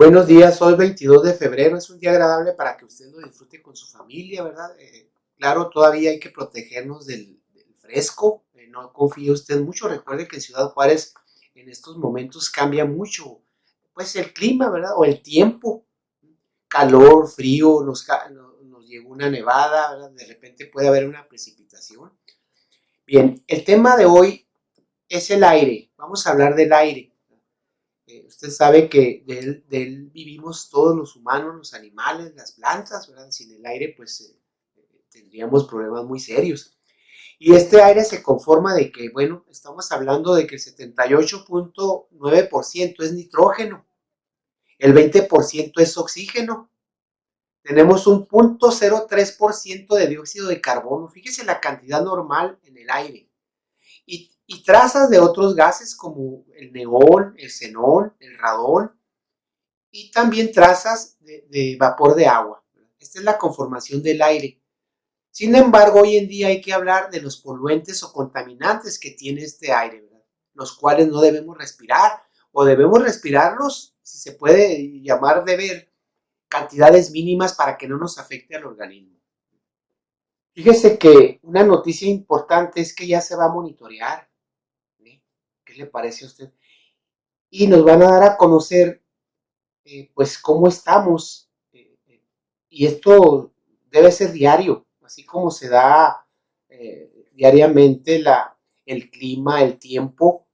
Buenos días, hoy 22 de febrero, es un día agradable para que usted lo disfrute con su familia, ¿verdad? Claro, todavía hay que protegernos del fresco, no confíe usted mucho, recuerde que en Ciudad Juárez en estos momentos cambia mucho, pues el clima, ¿verdad? O el tiempo, calor, frío, nos llegó una nevada, ¿verdad? De repente puede haber una precipitación. Bien, el tema de hoy es el aire, vamos a hablar del aire. Usted sabe que de él vivimos todos los humanos, los animales, las plantas, ¿verdad? Sin el aire, pues tendríamos problemas muy serios. Y este aire se conforma de que, bueno, estamos hablando de que el 78.9% es nitrógeno, el 20% es oxígeno, tenemos un 0.03% de dióxido de carbono. Fíjese la cantidad normal en el aire. Y trazas de otros gases como el neón, el xenón, el radón, y también trazas de vapor de agua. Esta es la conformación del aire. Sin embargo, hoy en día hay que hablar de los poluentes o contaminantes que tiene este aire, ¿verdad? Los cuales no debemos respirar o debemos respirarlos, si se puede llamar deber, cantidades mínimas para que no nos afecte al organismo. Fíjese que una noticia importante es que ya se va a monitorear. ¿Sí? ¿Qué le parece a usted? Y nos van a dar a conocer pues cómo estamos. Y esto debe ser diario, así como se da diariamente el clima, el tiempo,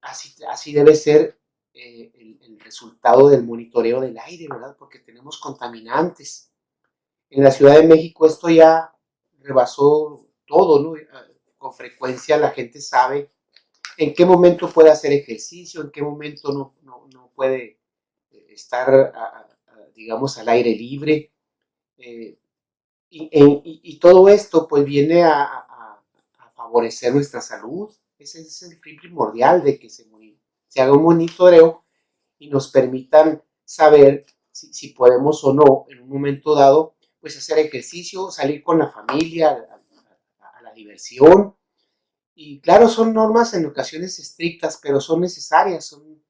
así debe ser el resultado del monitoreo del aire, ¿verdad? Porque tenemos contaminantes. En la Ciudad de México esto ya rebasó todo, ¿no? Con frecuencia la gente sabe en qué momento puede hacer ejercicio, en qué momento no puede estar, digamos, al aire libre. Eh, y todo esto pues viene a favorecer nuestra salud. Ese es el fin primordial de que se haga un monitoreo y nos permitan saber si podemos o no en un momento dado pues hacer ejercicio, salir con la familia a la diversión. Y claro, son normas en ocasiones estrictas, pero son necesarias, son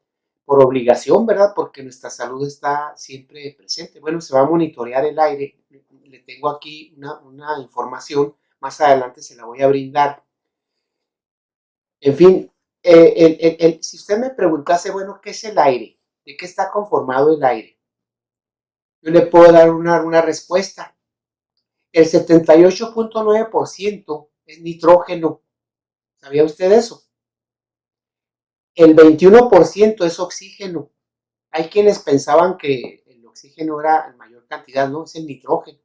por obligación, ¿verdad? Porque nuestra salud está siempre presente. Bueno, se va a monitorear el aire. Le tengo aquí una información, más adelante se la voy a brindar. En fin, si usted me preguntase, bueno, ¿qué es el aire? ¿De qué está conformado el aire? Yo le puedo dar una respuesta. El 78.9% es nitrógeno. ¿Sabía usted eso? El 21% es oxígeno. Hay quienes pensaban que el oxígeno era en mayor cantidad, ¿no? Es el nitrógeno.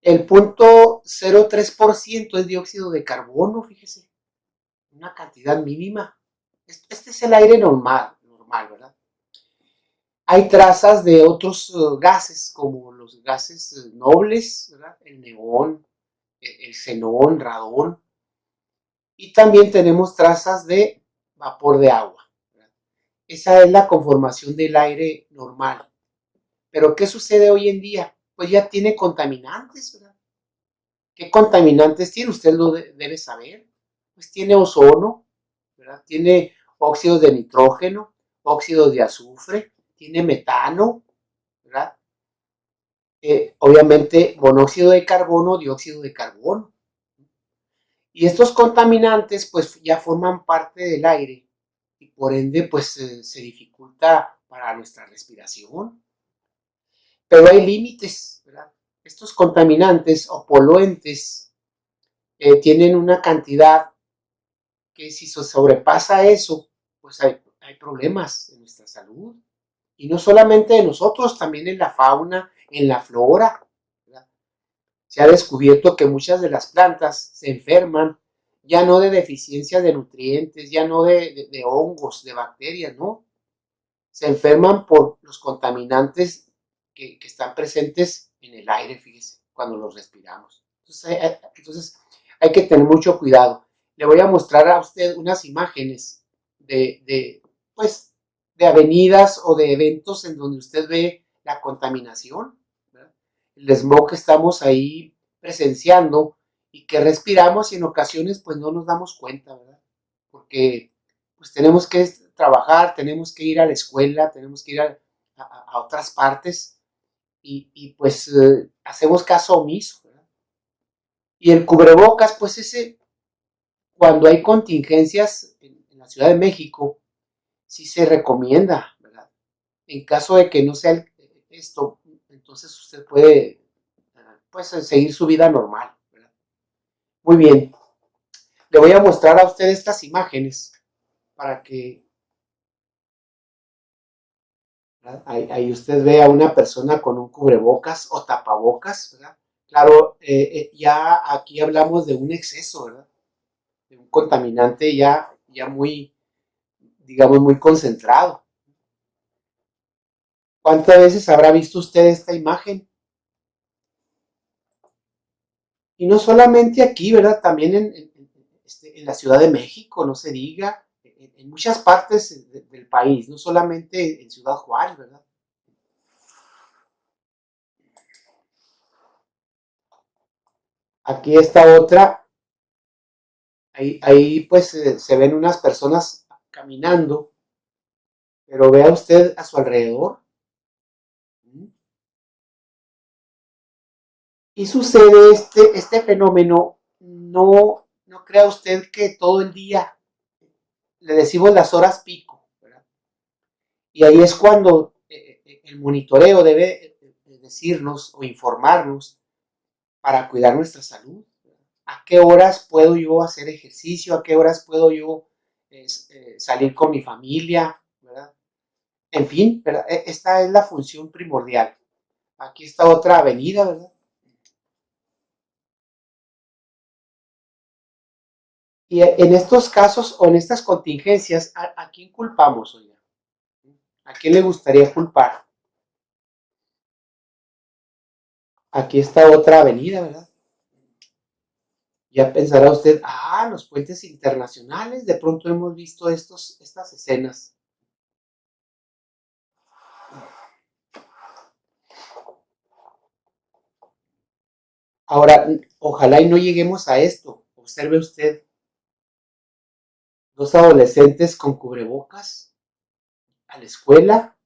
El 0.03% es dióxido de carbono, fíjese, una cantidad mínima. Este es el aire normal, ¿verdad? Hay trazas de otros gases, como los gases nobles, ¿verdad? El neón, el xenón, radón. Y también tenemos trazas de vapor de agua, ¿verdad? Esa es la conformación del aire normal. Pero ¿qué sucede hoy en día? Pues ya tiene contaminantes, ¿verdad? ¿Qué contaminantes tiene? Usted lo debe saber. Pues tiene ozono, ¿verdad? Tiene óxidos de nitrógeno, óxidos de azufre, tiene metano, ¿verdad? Obviamente monóxido de carbono, dióxido de carbono. Y estos contaminantes pues ya forman parte del aire y por ende pues se dificulta para nuestra respiración. Pero hay límites, ¿verdad? Estos contaminantes o poluentes tienen una cantidad que si se sobrepasa eso, pues hay problemas en nuestra salud. Y no solamente de nosotros, también en la fauna, en la flora, ¿verdad? Se ha descubierto que muchas de las plantas se enferman, ya no de deficiencia de nutrientes, ya no de hongos, de bacterias, ¿no? Se enferman por los contaminantes que están presentes en el aire, fíjese, cuando los respiramos. Entonces hay que tener mucho cuidado. Le voy a mostrar a usted unas imágenes pues, de avenidas o de eventos en donde usted ve la contaminación, ¿verdad? El smog que estamos ahí presenciando y que respiramos y en ocasiones pues no nos damos cuenta, ¿verdad? Porque pues tenemos que trabajar, tenemos que ir a la escuela, tenemos que ir a otras partes y pues hacemos caso omiso, ¿verdad? Y el cubrebocas, pues ese, cuando hay contingencias en la Ciudad de México, sí se recomienda, ¿verdad? En caso de que no sea esto, entonces usted puede pues seguir su vida normal, ¿verdad? Muy bien, le voy a mostrar a usted estas imágenes para que ahí usted ve a una persona con un cubrebocas o tapabocas, ¿verdad? Claro, ya aquí hablamos de un exceso, ¿verdad? De un contaminante ya muy, digamos, muy concentrado. ¿Cuántas veces habrá visto usted esta imagen? Y no solamente aquí, ¿verdad? También en la Ciudad de México, no se diga, en muchas partes del país, no solamente en Ciudad Juárez, ¿verdad? Aquí está otra, ahí pues se ven unas personas caminando, pero vea usted a su alrededor. Y sucede este fenómeno, no crea usted que todo el día le decimos las horas pico, ¿verdad? Y ahí es cuando el monitoreo debe decirnos o informarnos para cuidar nuestra salud. ¿A qué horas puedo yo hacer ejercicio? ¿A qué horas puedo yo salir con mi familia? ¿Verdad? En fin, ¿verdad? Esta es la función primordial. Aquí está otra avenida, ¿verdad? Y en estos casos o en estas contingencias, ¿a quién culpamos, oiga? ¿A quién le gustaría culpar? Aquí está otra avenida, ¿verdad? Ya pensará usted, los puentes internacionales, de pronto hemos visto estas escenas. Ahora, ojalá y no lleguemos a esto. Observe usted, dos adolescentes con cubrebocas a la escuela.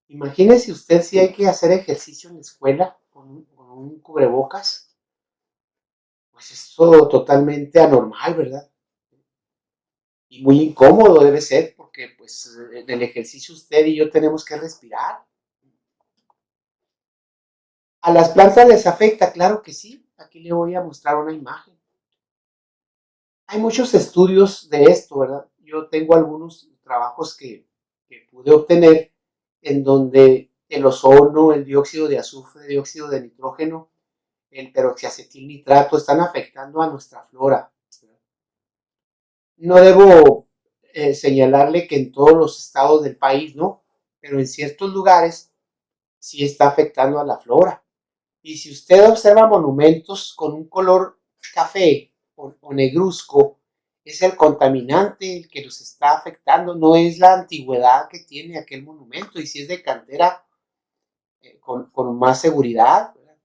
Imagínese usted si hay que hacer ejercicio en la escuela con un cubrebocas. Pues es todo totalmente anormal, ¿verdad? Y muy incómodo debe ser, porque pues en el ejercicio usted y yo tenemos que respirar. ¿A las plantas les afecta? Claro que sí. Aquí le voy a mostrar una imagen. Hay muchos estudios de esto, ¿verdad? Yo tengo algunos trabajos que pude obtener en donde el ozono, el dióxido de azufre, el dióxido de nitrógeno, el peroxiacetilnitrato están afectando a nuestra flora. No debo señalarle que en todos los estados del país, ¿no? Pero en ciertos lugares sí está afectando a la flora. Y si usted observa monumentos con un color café o negruzco, es el contaminante el que los está afectando, no es la antigüedad que tiene aquel monumento. Y si es de cantera, con más seguridad, ¿verdad?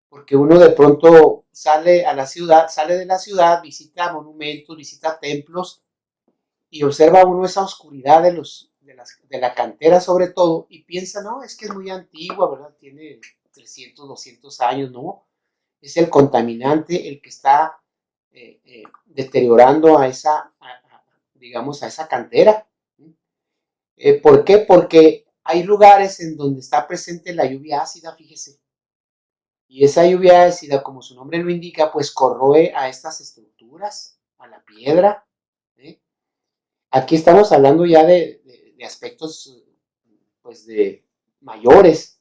Porque uno de pronto sale a la ciudad, sale de la ciudad, visita monumentos, visita templos y observa uno esa oscuridad de la cantera sobre todo y piensa, no, es que es muy antigua, ¿verdad? Tiene 300, 200 años, ¿no? Es el contaminante el que está deteriorando digamos, a esa cantera. ¿Por qué? Porque hay lugares en donde está presente la lluvia ácida, fíjese. Y esa lluvia ácida, como su nombre lo indica, pues corroe a estas estructuras, a la piedra. ¿Eh? Aquí estamos hablando ya de aspectos, pues, de mayores,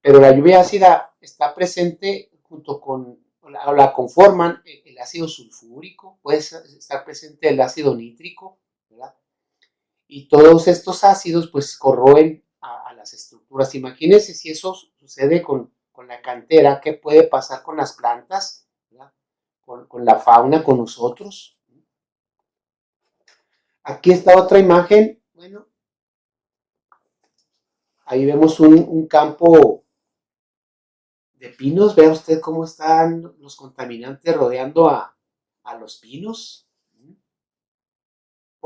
pero la lluvia ácida está presente junto con, la conforman el ácido sulfúrico, puede estar presente el ácido nítrico, ¿verdad? Y todos estos ácidos pues corroen a las estructuras. Imagínense si eso sucede con la cantera, ¿qué puede pasar con las plantas? ¿Verdad? Con la fauna, con nosotros. Aquí está otra imagen, bueno, ahí vemos un campo de pinos, vea usted cómo están los contaminantes rodeando a los pinos.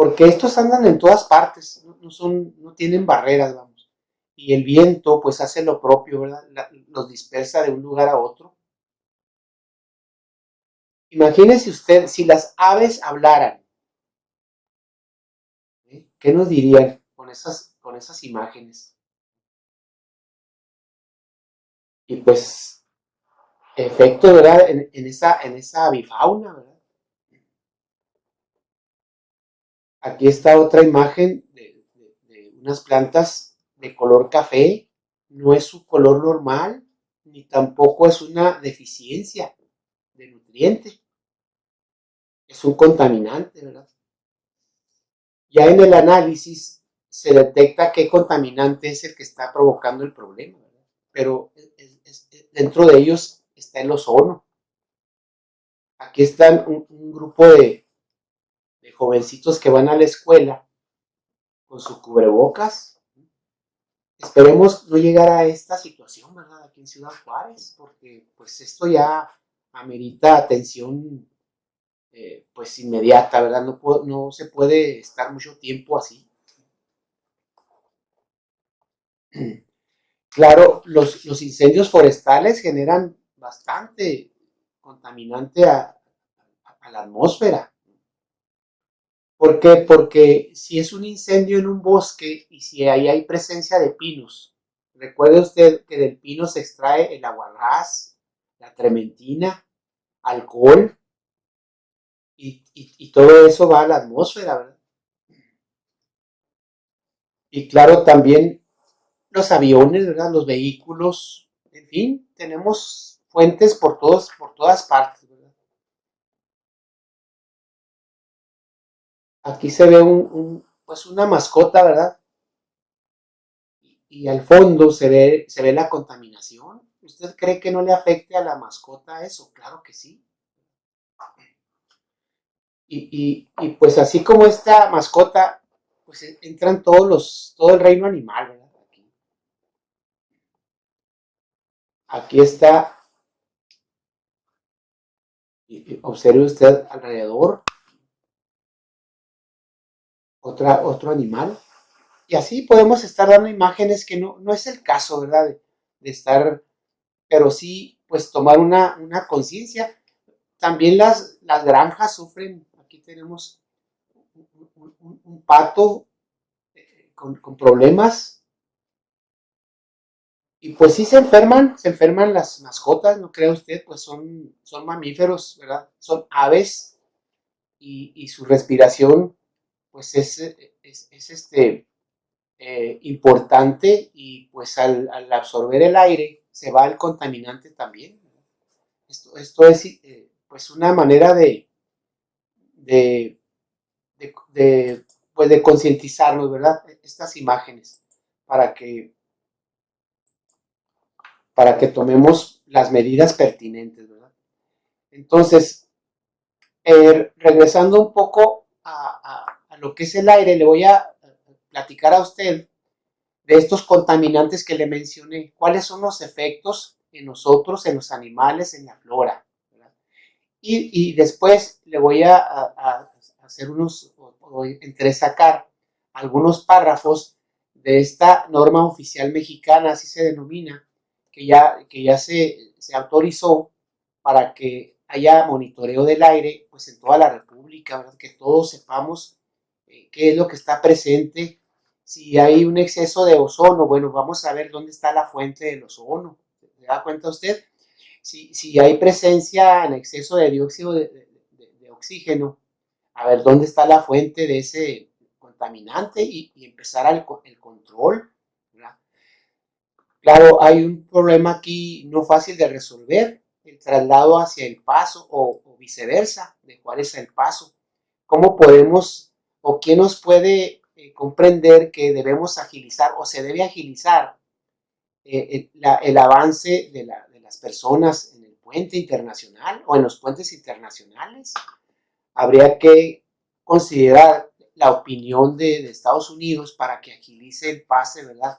porque estos andan en todas partes, no tienen barreras, vamos. Y el viento pues hace lo propio, ¿verdad? Los dispersa de un lugar a otro. Imagínese usted si las aves hablaran, ¿eh? ¿Qué nos dirían con esas imágenes? Y pues, efecto, ¿verdad? En esa avifauna, ¿verdad? Aquí está otra imagen de unas plantas de color café. No es su color normal, ni tampoco es una deficiencia de nutriente. Es un contaminante, ¿verdad? Ya en el análisis se detecta qué contaminante es el que está provocando el problema, ¿verdad? Pero dentro de ellos está el ozono. Aquí están un grupo de jovencitos que van a la escuela con su cubrebocas. Esperemos no llegar a esta situación, ¿verdad? Aquí en Ciudad Juárez, porque pues esto ya amerita atención pues inmediata, ¿verdad? No se puede estar mucho tiempo así. Claro, los incendios forestales generan bastante contaminante a la atmósfera. ¿Por qué? Porque si es un incendio en un bosque y si ahí hay presencia de pinos, recuerde usted que del pino se extrae el aguarrás, la trementina, alcohol y todo eso va a la atmósfera, ¿verdad? Y claro, también los aviones, ¿verdad? Los vehículos, en fin, tenemos fuentes por todas partes, ¿verdad? Aquí se ve pues una mascota, ¿verdad? Y al fondo se ve la contaminación. ¿Usted cree que no le afecte a la mascota eso? Claro que sí. Y pues así como esta mascota, pues entran todo el reino animal, ¿verdad? Aquí está, observe usted alrededor, otro animal. Y así podemos estar dando imágenes que no es el caso, ¿verdad? De estar, pero sí, pues tomar una conciencia. También las granjas sufren, aquí tenemos un pato con problemas y pues sí se enferman las mascotas, ¿no cree usted? Pues son mamíferos, ¿verdad? Son aves y su respiración pues importante y pues al absorber el aire se va el contaminante también. Esto es pues una manera de, pues de concientizarnos, ¿verdad? Estas imágenes para que, para que tomemos las medidas pertinentes, ¿verdad? Entonces, regresando un poco a lo que es el aire, le voy a platicar a usted de estos contaminantes que le mencioné, cuáles son los efectos en nosotros, en los animales, en la flora, ¿verdad? Y después le voy a hacer o entresacar algunos párrafos de esta norma oficial mexicana, así se denomina, que ya se autorizó para que haya monitoreo del aire pues en toda la República, ¿verdad? Que todos sepamos qué es lo que está presente. Si hay un exceso de ozono, bueno, vamos a ver dónde está la fuente del ozono. ¿Se da cuenta usted? Si hay presencia en exceso de dióxido de oxígeno, a ver dónde está la fuente de ese contaminante y empezar el control, ¿verdad? Claro, hay un problema aquí no fácil de resolver, el traslado hacia El Paso o viceversa, de Juárez a El Paso. ¿Cómo podemos o quién nos puede comprender que debemos agilizar o se debe agilizar el avance de las personas en el puente internacional o en los puentes internacionales? Habría que considerar la opinión de Estados Unidos para que agilice el pase, ¿verdad?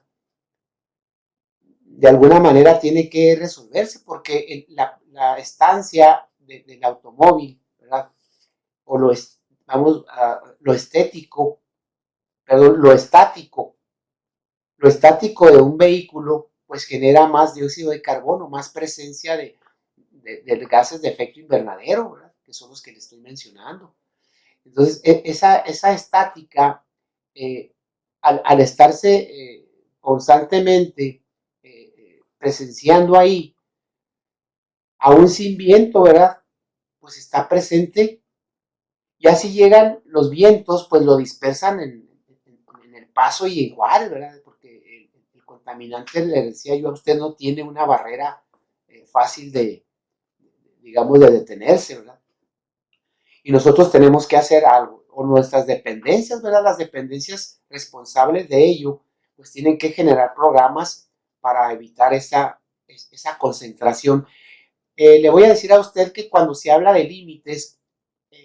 De alguna manera tiene que resolverse porque la estancia del automóvil, ¿verdad? O lo es, vamos, lo estético, perdón, lo estático de un vehículo, pues genera más dióxido de carbono, más presencia de gases de efecto invernadero, ¿verdad? Que son los que le estoy mencionando. Entonces, esa estática, al estarse constantemente presenciando ahí, aún sin viento, ¿verdad? Pues está presente. Ya si llegan los vientos, pues lo dispersan en El Paso y en Juárez, ¿verdad? Porque el contaminante, le decía yo a usted, no tiene una barrera fácil digamos, de detenerse, ¿verdad? Y nosotros tenemos que hacer algo, o nuestras dependencias, ¿verdad? Las dependencias responsables de ello, pues tienen que generar programas para evitar esa concentración. Le voy a decir a usted que cuando se habla de límites,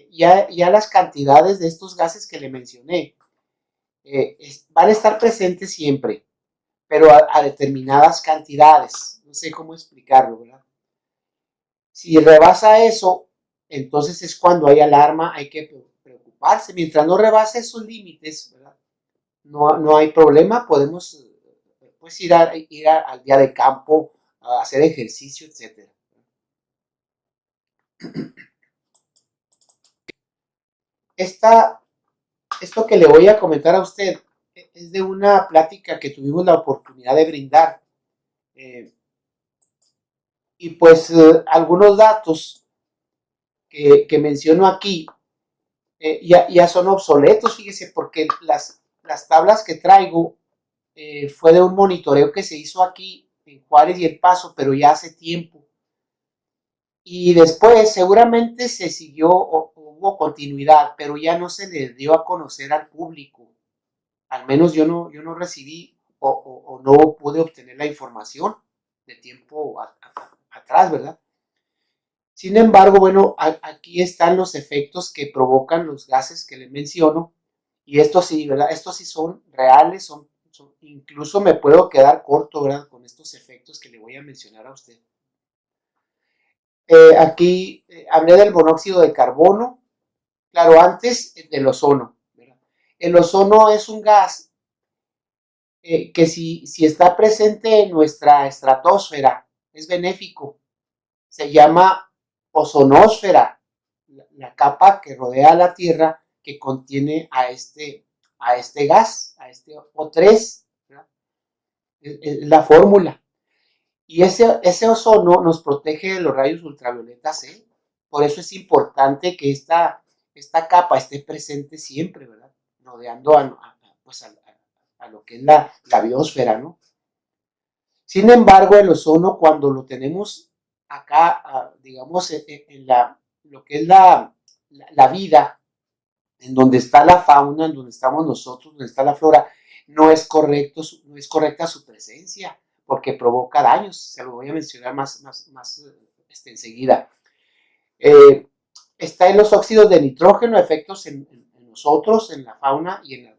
ya las cantidades de estos gases que le mencioné van a estar presentes siempre, pero a determinadas cantidades. No sé cómo explicarlo, ¿verdad? Si rebasa eso, entonces es cuando hay alarma, hay que preocuparse. Mientras no rebase esos límites, ¿verdad? No hay problema, podemos pues al día de campo, a hacer ejercicio, etcétera. Esto que le voy a comentar a usted es de una plática que tuvimos la oportunidad de brindar. Eh, y pues algunos datos que menciono aquí ya son obsoletos, fíjese, porque las tablas que traigo fue de un monitoreo que se hizo aquí en Juárez y El Paso, pero ya hace tiempo. Y después seguramente se siguió o hubo continuidad, pero ya no se le dio a conocer al público. Al menos yo no recibí o no pude obtener la información de tiempo atrás, ¿verdad? Sin embargo, bueno, aquí están los efectos que provocan los gases que le menciono, y estos sí, ¿verdad? Estos sí son reales, incluso me puedo quedar corto, ¿verdad? Con estos efectos que le voy a mencionar a usted. Aquí hablé del monóxido de carbono, claro, antes del ozono, ¿verdad? El ozono es un gas que si está presente en nuestra estratosfera, es benéfico. Se llama ozonosfera, la capa que rodea a la Tierra que contiene a este gas, a este O3, ¿verdad? Es la fórmula. Y ese ozono nos protege de los rayos ultravioletas C. Por eso es importante que esta capa esté presente siempre, ¿verdad? Rodeando pues a lo que es la biosfera, ¿no? Sin embargo, el ozono, cuando lo tenemos acá, digamos, lo que es la vida, en donde está la fauna, en donde estamos nosotros, donde está la flora, no es correcta su presencia, porque provoca daños. Se lo voy a mencionar más enseguida. Eh, Está en los óxidos de nitrógeno, efectos en nosotros, en la fauna y en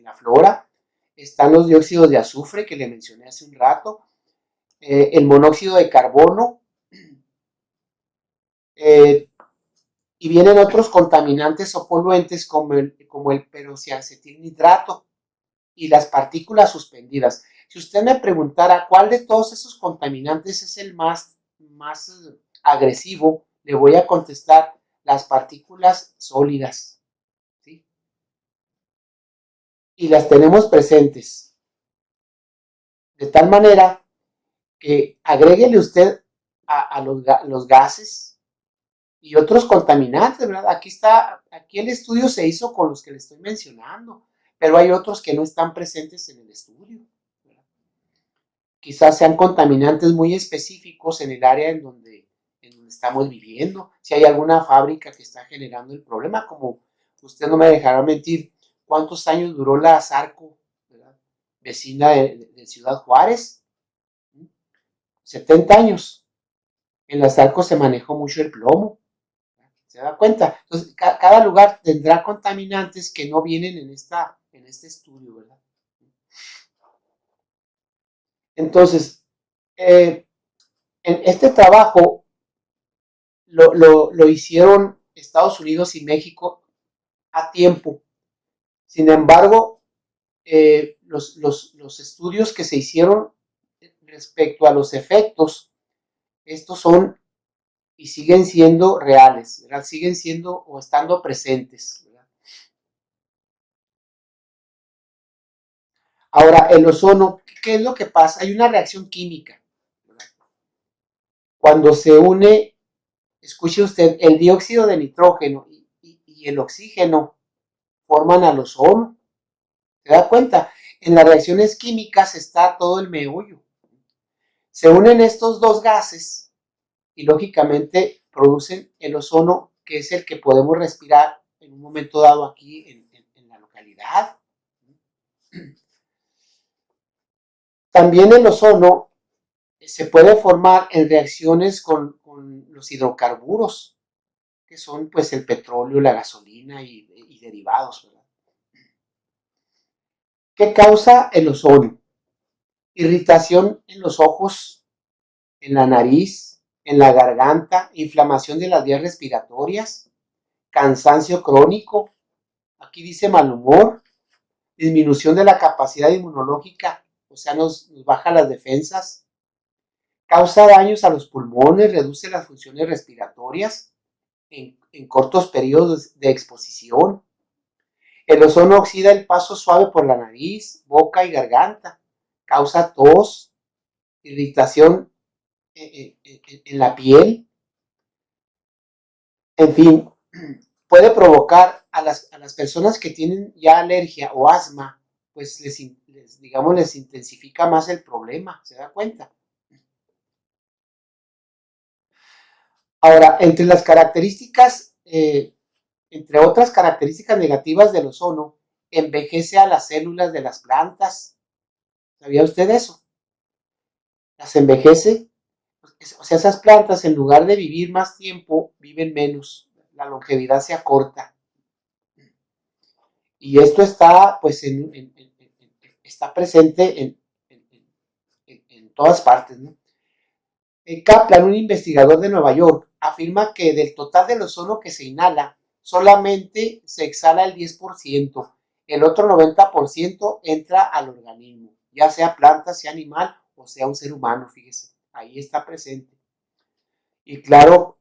la flora. Están los dióxidos de azufre que le mencioné hace un rato, el monóxido de carbono, eh, y vienen otros contaminantes o poluentes como el peroxiacetilnitrato y las partículas suspendidas. Si usted me preguntara cuál de todos esos contaminantes es el más agresivo, le voy a contestar las partículas sólidas, ¿sí? Y las tenemos presentes. De tal manera que agréguele usted a los gases y otros contaminantes, ¿verdad? Aquí el estudio se hizo con los que le estoy mencionando, pero hay otros que no están presentes en el estudio, ¿verdad? Quizás sean contaminantes muy específicos en el área en donde estamos viviendo. Si hay alguna fábrica que está generando el problema, como usted no me dejará mentir, ¿cuántos años duró la Sarco, ¿verdad? Vecina de Ciudad Juárez? 70 años. En la Sarco se manejó mucho el plomo. ¿Se da cuenta? Entonces, cada lugar tendrá contaminantes que no vienen en este estudio, ¿verdad? Entonces, en este trabajo lo hicieron Estados Unidos y México a tiempo. Sin embargo, los estudios que se hicieron respecto a los efectos, estos son y siguen siendo reales, ¿verdad? Siguen siendo o estando presentes, ¿verdad? Ahora, el ozono, ¿qué es lo que pasa? Hay una reacción química, ¿verdad? Cuando se une, escuche usted, el dióxido de nitrógeno y el oxígeno forman al ozono. ¿Se da cuenta? En las reacciones químicas está todo el meollo. Se unen estos dos gases y lógicamente producen el ozono, que es el que podemos respirar en un momento dado aquí en la localidad. También el ozono se puede formar en reacciones con los hidrocarburos, que son pues el petróleo, la gasolina y derivados, ¿verdad? ¿Qué causa el ozono? Irritación en los ojos, en la nariz, en la garganta, inflamación de las vías respiratorias, cansancio crónico, aquí dice mal humor, disminución de la capacidad inmunológica, o sea, nos baja las defensas, causa daños a los pulmones, reduce las funciones respiratorias en cortos periodos de exposición. El ozono oxida el paso suave por la nariz, boca y garganta, causa tos, irritación en la piel, en fin, puede provocar a las personas que tienen ya alergia o asma, pues digamos, les intensifica más el problema, ¿se da cuenta? Ahora, entre otras características negativas del ozono, envejece a las células de las plantas. ¿Sabía usted eso? Las envejece, o sea, esas plantas en lugar de vivir más tiempo, viven menos, la longevidad se acorta. Y esto está, pues, está presente en todas partes, ¿no? Kaplan, un investigador de Nueva York, afirma que del total del ozono que se inhala, solamente se exhala el 10%, el otro 90% entra al organismo, ya sea planta, sea animal o sea un ser humano, fíjese, ahí está presente. Y claro,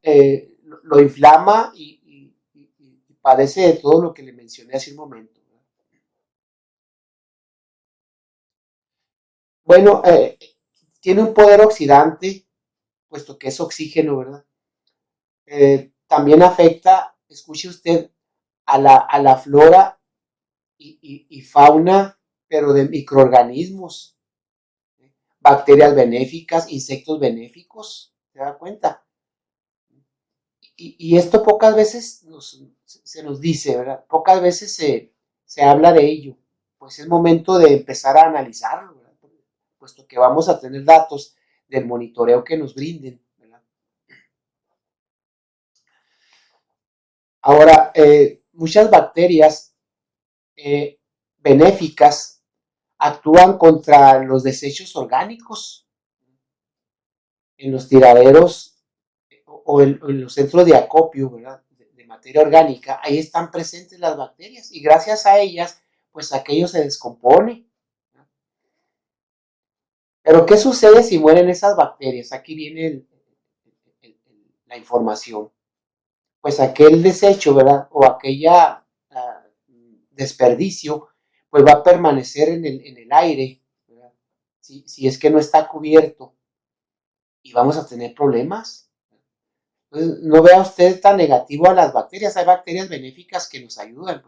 lo inflama y padece de todo lo que le mencioné hace un momento. Bueno, tiene un poder oxidante, puesto que es oxígeno, ¿verdad? También afecta, escuche usted, a la flora y fauna, pero de microorganismos, bacterias benéficas, insectos benéficos, ¿se da cuenta? Y esto pocas veces se nos dice, ¿verdad? Pocas veces se habla de ello. Pues es momento de empezar a analizarlo, ¿verdad? Puesto que vamos a tener datos del monitoreo que nos brinden, ¿verdad? Ahora, muchas bacterias benéficas actúan contra los desechos orgánicos en los tiraderos en los centros de acopio, ¿verdad? De materia orgánica, ahí están presentes las bacterias y gracias a ellas, pues aquello se descompone. Pero ¿qué sucede si mueren esas bacterias? Aquí viene la información. Pues aquel desecho, ¿verdad? O aquella desperdicio, pues va a permanecer en el aire, ¿verdad? Si es que no está cubierto y vamos a tener problemas. Entonces, no vea usted tan negativo a las bacterias. Hay bacterias benéficas que nos ayudan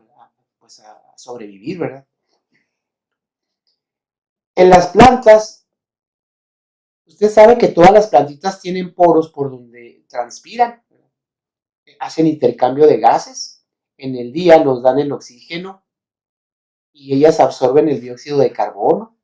pues, a sobrevivir, ¿verdad? En las plantas, usted sabe que todas las plantitas tienen poros por donde transpiran, ¿verdad? Hacen intercambio de gases. En el día nos dan el oxígeno y ellas absorben el dióxido de carbono.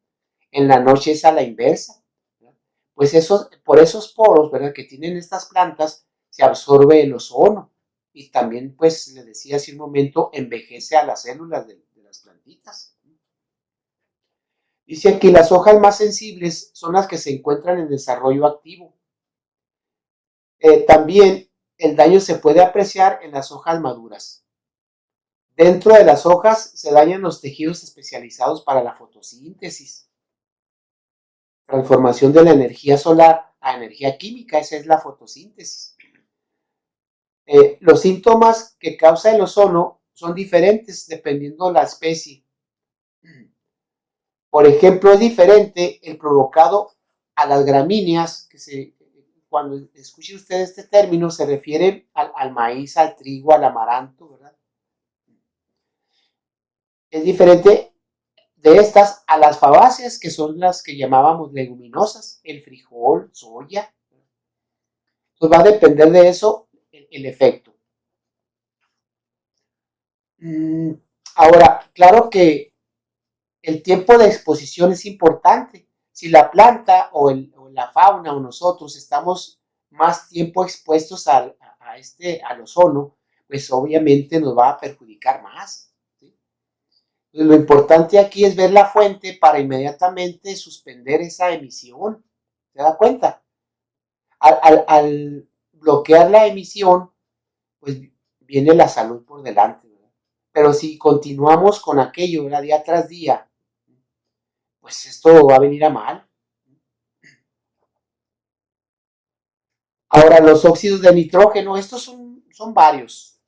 En la noche es a la inversa. ¿Verdad? Pues por esos poros, ¿verdad? Que tienen estas plantas, se absorbe el ozono y también, pues, le decía hace un momento, envejece a las células de las plantitas. Dice aquí, las hojas más sensibles son las que se encuentran en desarrollo activo. También el daño se puede apreciar en las hojas maduras. Dentro de las hojas se dañan los tejidos especializados para la fotosíntesis, transformación de la energía solar a energía química, esa es la fotosíntesis. Los síntomas que causa el ozono son diferentes dependiendo de la especie. Por ejemplo, es diferente el provocado a las gramíneas, cuando escuche usted este término, se refiere al maíz, al trigo, al amaranto, ¿verdad? Es diferente de estas a las fabáceas, que son las que llamábamos leguminosas, el frijol, soya. Entonces va a depender de eso el efecto. Ahora, claro que el tiempo de exposición es importante. Si la planta o la fauna o nosotros estamos más tiempo expuestos al ozono, pues obviamente nos va a perjudicar más. ¿Sí? Lo importante aquí es ver la fuente para inmediatamente suspender esa emisión. ¿Se da cuenta? Al bloquear la emisión, pues viene la salud por delante, ¿verdad? Pero si continuamos con aquello, ¿verdad? Día tras día, pues esto va a venir a mal. Ahora, los óxidos de nitrógeno, estos son varios,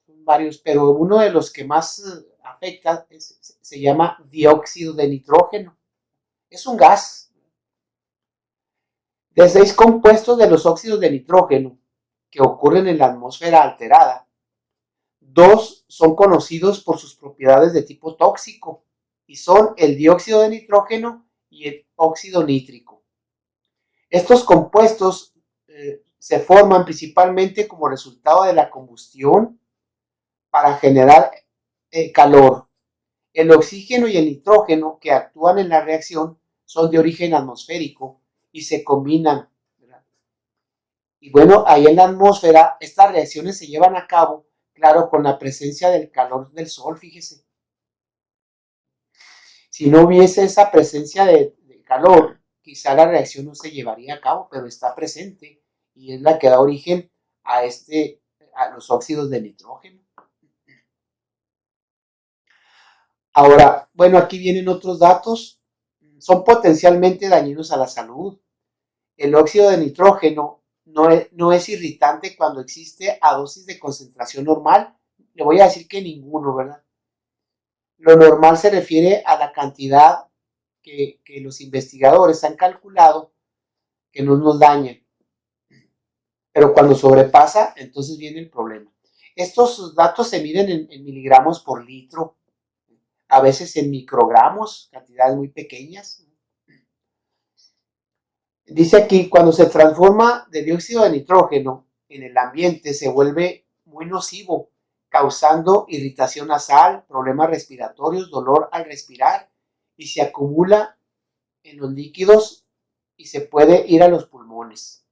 pero uno de los que más afecta se llama dióxido de nitrógeno. Es un gas. De 6 compuestos de los óxidos de nitrógeno que ocurren en la atmósfera alterada, 2 son conocidos por sus propiedades de tipo tóxico y son el dióxido de nitrógeno y el óxido nítrico. Estos compuestos se forman principalmente como resultado de la combustión para generar calor. El oxígeno y el nitrógeno que actúan en la reacción son de origen atmosférico y se combinan, ¿verdad? Y bueno, ahí en la atmósfera estas reacciones se llevan a cabo, claro, con la presencia del calor del sol, fíjese. Si no hubiese esa presencia de calor, quizá la reacción no se llevaría a cabo, pero está presente y es la que da origen a los óxidos de nitrógeno. Ahora, bueno, aquí vienen otros datos. Son potencialmente dañinos a la salud. El óxido de nitrógeno no es irritante cuando existe a dosis de concentración normal. Le voy a decir que ninguno, ¿verdad? Lo normal se refiere a la cantidad que los investigadores han calculado que no nos dañan. Pero cuando sobrepasa, entonces viene el problema. Estos datos se miden en miligramos por litro, a veces en microgramos, cantidades muy pequeñas. Dice aquí, cuando se transforma de dióxido de nitrógeno en el ambiente, se vuelve muy nocivo, causando irritación nasal, problemas respiratorios, dolor al respirar, y se acumula en los líquidos y se puede ir a los pulmones.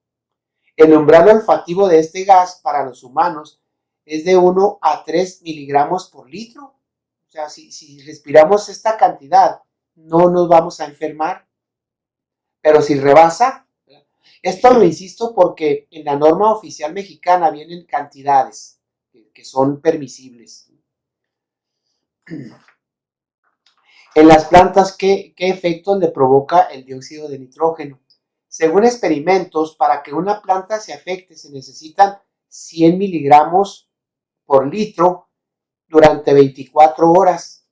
El umbral olfativo de este gas para los humanos es de 1 a 3 miligramos por litro. O sea, si respiramos esta cantidad, no nos vamos a enfermar. Pero si rebasa, esto lo insisto porque en la norma oficial mexicana vienen cantidades que son permisibles. En las plantas, ¿qué efectos le provoca el dióxido de nitrógeno? Según experimentos, para que una planta se afecte se necesitan 100 miligramos por litro durante 24 horas.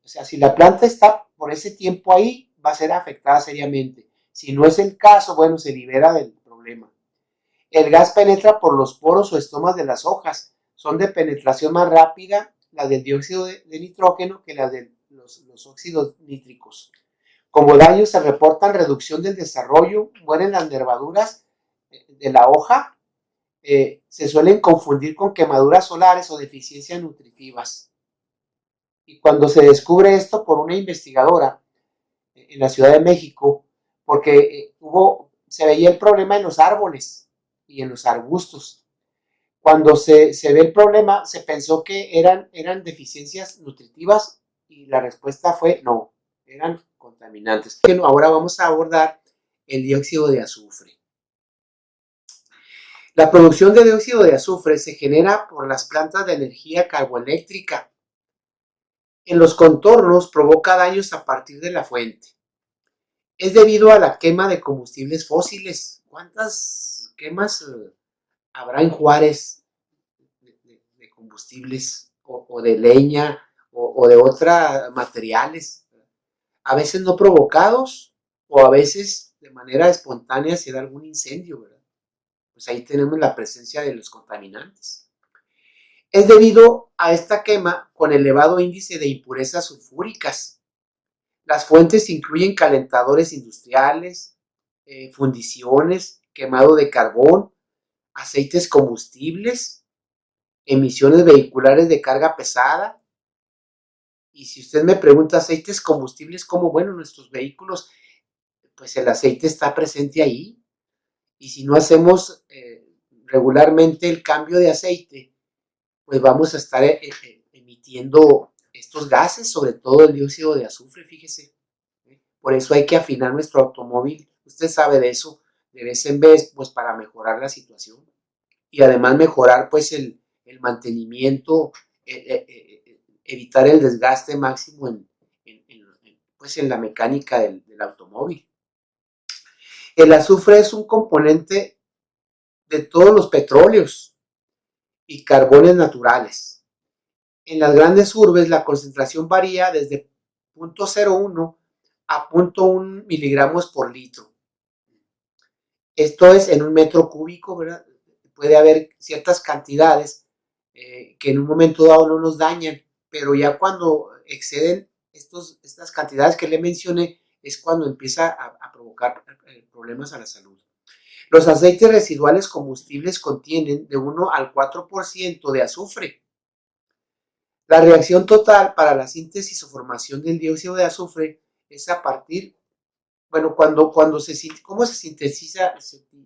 O sea, si la planta está por ese tiempo ahí, va a ser afectada seriamente. Si no es el caso, bueno, se libera del problema. El gas penetra por los poros o estomas de las hojas. Son de penetración más rápida las del dióxido de nitrógeno que las de los óxidos nítricos. Como daños se reportan reducción del desarrollo, mueren las nervaduras de la hoja, se suelen confundir con quemaduras solares o deficiencias nutritivas. Y cuando se descubre esto por una investigadora en la Ciudad de México, porque se veía el problema en los árboles y en los arbustos. Cuando se ve el problema, se pensó que eran deficiencias nutritivas y la respuesta fue no, eran contaminantes. Bueno, ahora vamos a abordar el dióxido de azufre. La producción de dióxido de azufre se genera por las plantas de energía carboeléctrica en los contornos provoca daños a partir de la fuente. Es debido a la quema de combustibles fósiles. ¿Cuántas quemas habrá en Juárez de combustibles o de leña o de otros materiales? A veces no provocados o a veces de manera espontánea se da algún incendio, ¿verdad? Pues ahí tenemos la presencia de los contaminantes. Es debido a esta quema con elevado índice de impurezas sulfúricas. Las fuentes incluyen calentadores industriales, fundiciones, quemado de carbón, aceites combustibles, emisiones vehiculares de carga pesada. Y si usted me pregunta aceites combustibles, ¿cómo? Bueno, nuestros vehículos, pues el aceite está presente ahí. Y si no hacemos regularmente el cambio de aceite, pues vamos a estar emitiendo estos gases, sobre todo el dióxido de azufre, fíjese. Por eso hay que afinar nuestro automóvil, usted sabe de eso, de vez en vez, pues para mejorar la situación. Y además mejorar pues el mantenimiento, evitar el desgaste máximo pues en la mecánica del automóvil. El azufre es un componente de todos los petróleos y carbones naturales. En las grandes urbes la concentración varía desde 0.01 a 0.1 miligramos por litro. Esto es en un metro cúbico, ¿verdad? Puede haber ciertas cantidades que en un momento dado no nos dañan, pero ya cuando exceden estas cantidades que le mencioné es cuando empieza a provocar problemas a la salud. Los aceites residuales combustibles contienen de 1 al 4% de azufre. La reacción total para la síntesis o formación del dióxido de azufre es a partir, bueno, ¿cómo se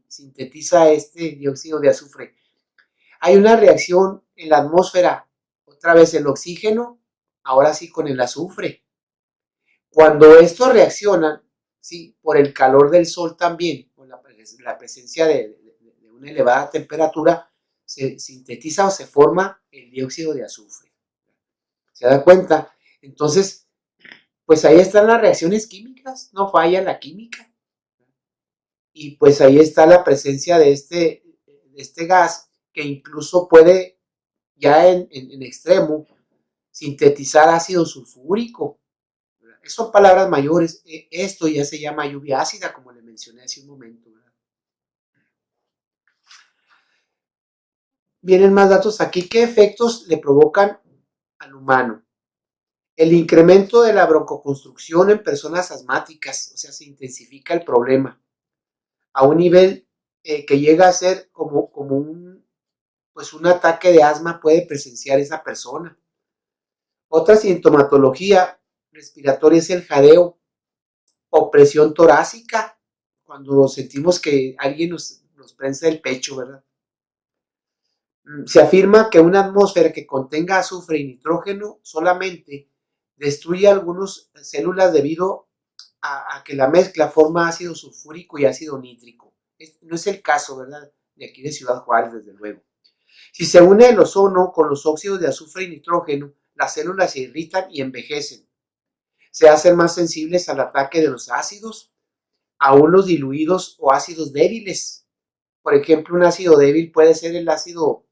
sintetiza este dióxido de azufre? Hay una reacción en la atmósfera, otra vez el oxígeno, ahora sí con el azufre. Cuando estos reaccionan, sí, por el calor del sol también, por la presencia de una elevada temperatura, se sintetiza o se forma el dióxido de azufre. ¿Se da cuenta? Entonces, pues ahí están las reacciones químicas, no falla la química. Y pues ahí está la presencia de este gas que incluso puede, ya en extremo, sintetizar ácido sulfúrico. Son palabras mayores. Esto ya se llama lluvia ácida, como le mencioné hace un momento, ¿verdad? Vienen más datos aquí. ¿Qué efectos le provocan al humano? El incremento de la broncoconstrucción en personas asmáticas, o sea, se intensifica el problema a un nivel que llega a ser como un ataque de asma puede presenciar esa persona. Otra sintomatología respiratoria es el jadeo, opresión torácica, cuando sentimos que alguien nos prensa el pecho, ¿verdad? Se afirma que una atmósfera que contenga azufre y nitrógeno solamente destruye algunas células debido a que la mezcla forma ácido sulfúrico y ácido nítrico. No es el caso, ¿verdad? De aquí de Ciudad Juárez, desde luego. Si se une el ozono con los óxidos de azufre y nitrógeno, las células se irritan y envejecen. Se hacen más sensibles al ataque de los ácidos, aún los diluidos o ácidos débiles. Por ejemplo, un ácido débil puede ser el ácido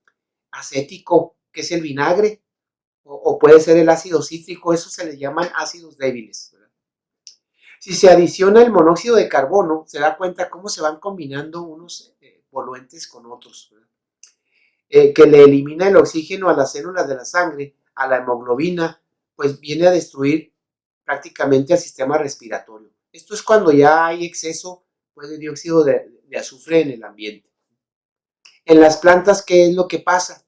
acético, que es el vinagre, o puede ser el ácido cítrico, esos se les llaman ácidos débiles, ¿verdad? Si se adiciona el monóxido de carbono, se da cuenta cómo se van combinando unos poluentes con otros, ¿verdad? Que le elimina el oxígeno a las células de la sangre, a la hemoglobina, pues viene a destruir prácticamente el sistema respiratorio. Esto es cuando ya hay exceso pues, de dióxido de azufre en el ambiente. En las plantas, ¿qué es lo que pasa?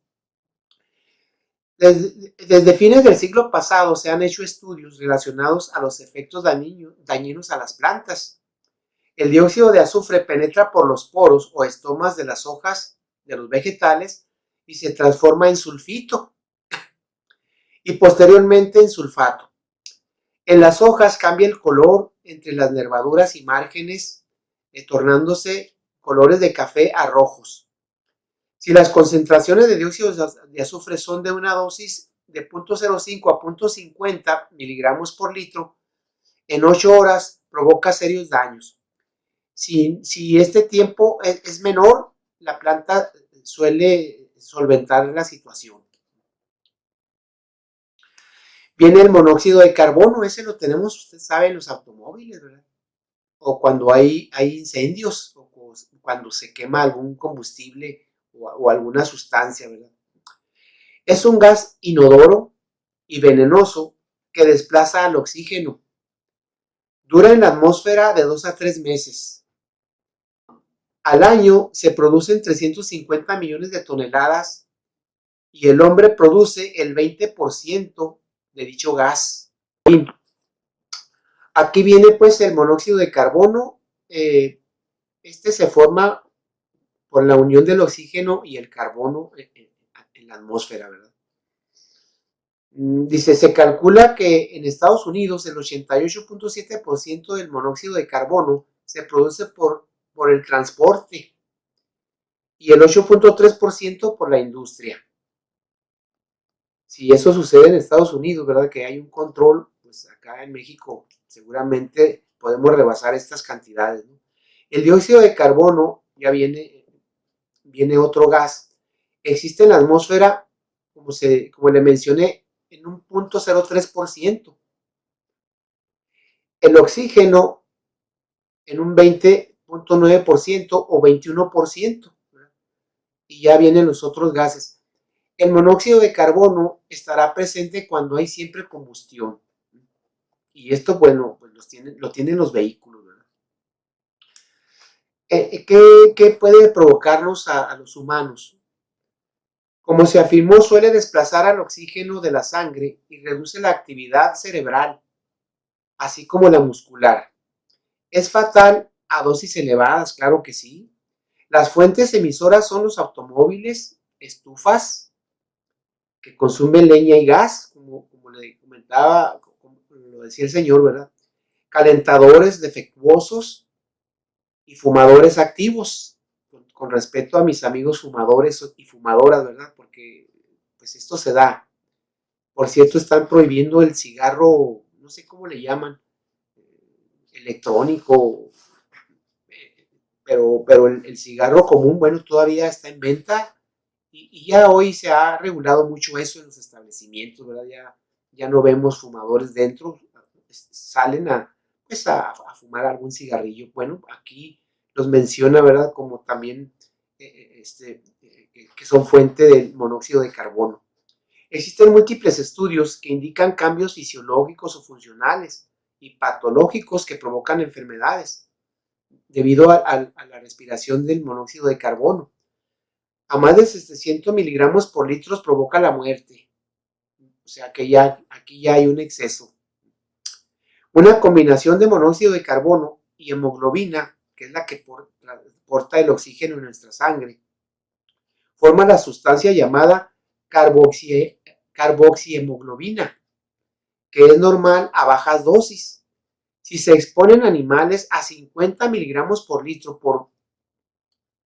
Desde fines del siglo pasado se han hecho estudios relacionados a los efectos dañinos a las plantas. El dióxido de azufre penetra por los poros o estomas de las hojas de los vegetales y se transforma en sulfito y posteriormente en sulfato. En las hojas cambia el color entre las nervaduras y márgenes, tornándose colores de café a rojos. Si las concentraciones de dióxido de azufre son de una dosis de 0.05 a 0.50 miligramos por litro en 8 horas provoca serios daños. Si este tiempo es menor, la planta suele solventar la situación. Viene el monóxido de carbono, ese lo tenemos, usted sabe, en los automóviles, ¿verdad? O cuando hay incendios, o cuando se quema algún combustible o alguna sustancia, ¿verdad? Es un gas inodoro y venenoso que desplaza al oxígeno. Dura en la atmósfera de 2 a 3 meses. Al año se producen 350 millones de toneladas y el hombre produce el 20% de dicho gas. Aquí viene pues el monóxido de carbono. Este se forma por la unión del oxígeno y el carbono en la atmósfera, ¿verdad? Dice, se calcula que en Estados Unidos el 88.7% del monóxido de carbono se produce por el transporte y el 8.3% por la industria. Si eso sucede en Estados Unidos, ¿verdad? Que hay un control, pues acá en México seguramente podemos rebasar estas cantidades, ¿no? El dióxido de carbono, ya viene otro gas, existe en la atmósfera, como le mencioné, en un 0.03%. El oxígeno en un 20.9% o 21%, ¿verdad? Y ya vienen los otros gases. El monóxido de carbono estará presente cuando hay siempre combustión. Y esto, bueno, pues lo tienen los vehículos, ¿verdad? ¿Qué puede provocarnos a los humanos? Como se afirmó, suele desplazar al oxígeno de la sangre y reduce la actividad cerebral, así como la muscular. ¿Es fatal a dosis elevadas? Claro que sí. Las fuentes emisoras son los automóviles, estufas, que consumen leña y gas, como le comentaba, como lo decía el señor, ¿verdad? Calentadores defectuosos y fumadores activos, con respeto a mis amigos fumadores y fumadoras, ¿verdad? Porque pues esto se da. Por cierto, están prohibiendo el cigarro, no sé cómo le llaman, electrónico, pero el cigarro común, bueno, todavía está en venta y ya hoy se ha regulado mucho eso en los establecimientos, ¿verdad? Ya no vemos fumadores dentro, salen pues a fumar algún cigarrillo. Bueno, aquí los menciona, ¿verdad? Como también que son fuente del monóxido de carbono. Existen múltiples estudios que indican cambios fisiológicos o funcionales y patológicos que provocan enfermedades debido a la respiración del monóxido de carbono. A más de 700 miligramos por litro provoca la muerte. O sea que aquí ya hay un exceso. Una combinación de monóxido de carbono y hemoglobina, que es la que porta el oxígeno en nuestra sangre, forma la sustancia llamada carboxihemoglobina, que es normal a bajas dosis. Si se exponen animales a 50 miligramos por litro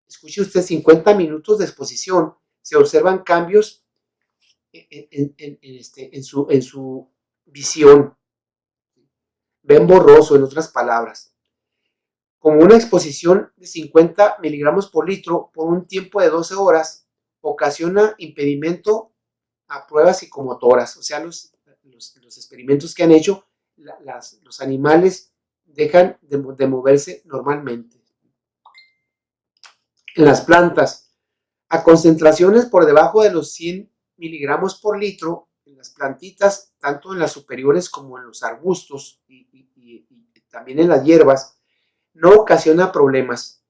escuche usted, 50 minutos de exposición, se observan cambios en su visión. Ven borroso, en otras palabras. Como una exposición de 50 miligramos por litro por un tiempo de 12 horas ocasiona impedimento a pruebas psicomotoras. O sea, los experimentos que han hecho, los animales dejan de moverse normalmente. En las plantas, a concentraciones por debajo de los 100 miligramos por litro, en las plantitas, tanto en las superiores como en los arbustos y también en las hierbas, no ocasiona problemas.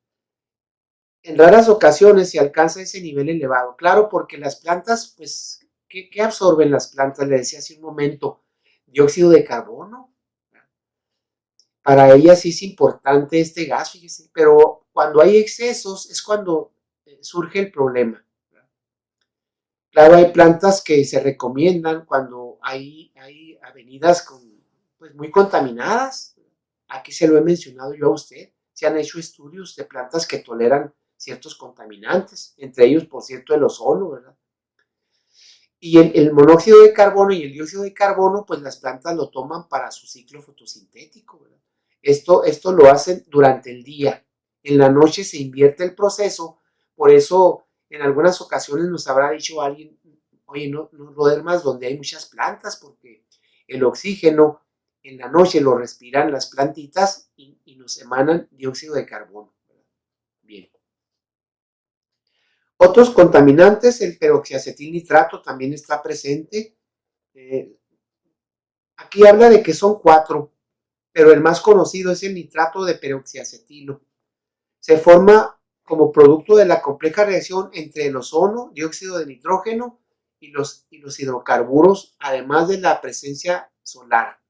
En raras ocasiones se alcanza ese nivel elevado. Claro, porque las plantas, pues, ¿qué absorben las plantas? Le decía hace un momento, dióxido de carbono. Para ellas sí es importante este gas, fíjese, pero cuando hay excesos es cuando surge el problema. Claro, hay plantas que se recomiendan cuando hay avenidas pues, muy contaminadas. Aquí se lo he mencionado yo a usted. Se han hecho estudios de plantas que toleran ciertos contaminantes, entre ellos, por cierto, el ozono, ¿verdad? Y el monóxido de carbono y el dióxido de carbono, pues las plantas lo toman para su ciclo fotosintético, ¿verdad? Esto lo hacen durante el día. En la noche se invierte el proceso, por eso en algunas ocasiones nos habrá dicho alguien, oye, no duermas donde hay muchas plantas, porque el oxígeno en la noche lo respiran las plantitas y nos emanan dióxido de carbono. Bien. Otros contaminantes, el peroxiacetilnitrato también está presente. Eh, Aquí habla de que son 4, pero el más conocido es el nitrato de peroxiacetilo. Se forma como producto de la compleja reacción entre el ozono, dióxido de nitrógeno y los hidrocarburos, además de la presencia solar.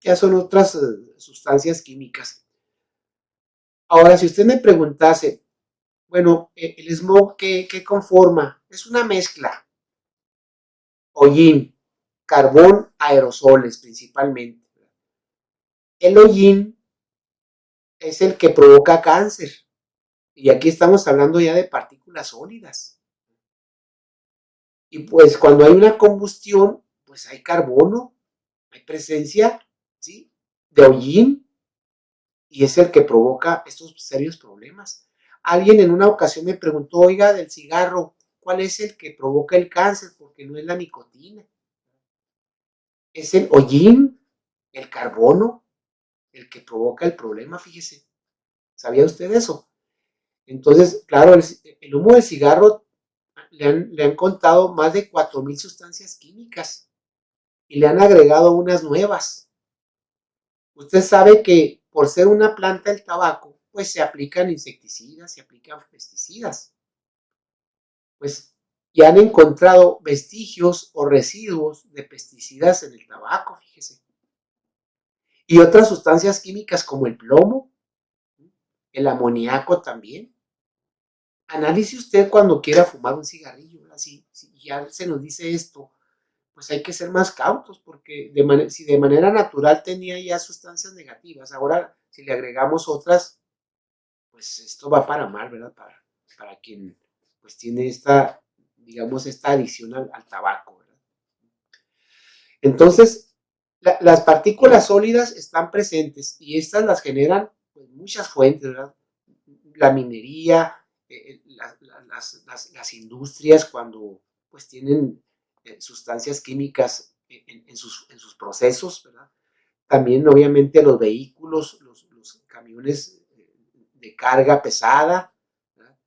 Ya son otras sustancias químicas. Ahora, si usted me preguntase, bueno, el smog, ¿qué conforma? Es una mezcla. Hollín, carbón, aerosoles principalmente. El hollín es el que provoca cáncer. Y aquí estamos hablando ya de partículas sólidas. Y pues cuando hay una combustión, pues hay carbono, hay presencia, ¿sí? De hollín, y es el que provoca estos serios problemas. Alguien en una ocasión me preguntó, oiga, del cigarro, ¿cuál es el que provoca el cáncer? Porque no es la nicotina. Es el hollín, el carbono, el que provoca el problema, fíjese. ¿Sabía usted eso? Entonces, claro, el humo del cigarro le han contado más de 4,000 sustancias químicas y le han agregado unas nuevas. Usted sabe que por ser una planta el tabaco, pues se aplican insecticidas, se aplican pesticidas. Pues ya han encontrado vestigios o residuos de pesticidas en el tabaco, fíjese. Y otras sustancias químicas como el plomo, el amoníaco también. Analice usted cuando quiera fumar un cigarrillo, ¿verdad? Si ya se nos dice esto, pues hay que ser más cautos, porque si de manera natural tenía ya sustancias negativas, ahora si le agregamos otras, pues esto va para mal, ¿verdad? Para quien pues tiene digamos, esta adicción al tabaco, ¿verdad? Entonces, las partículas sólidas están presentes y estas las generan pues, muchas fuentes, ¿verdad? La minería, las industrias cuando pues tienen sustancias químicas en sus procesos, ¿verdad? También obviamente los vehículos, los camiones de carga pesada, ¿verdad?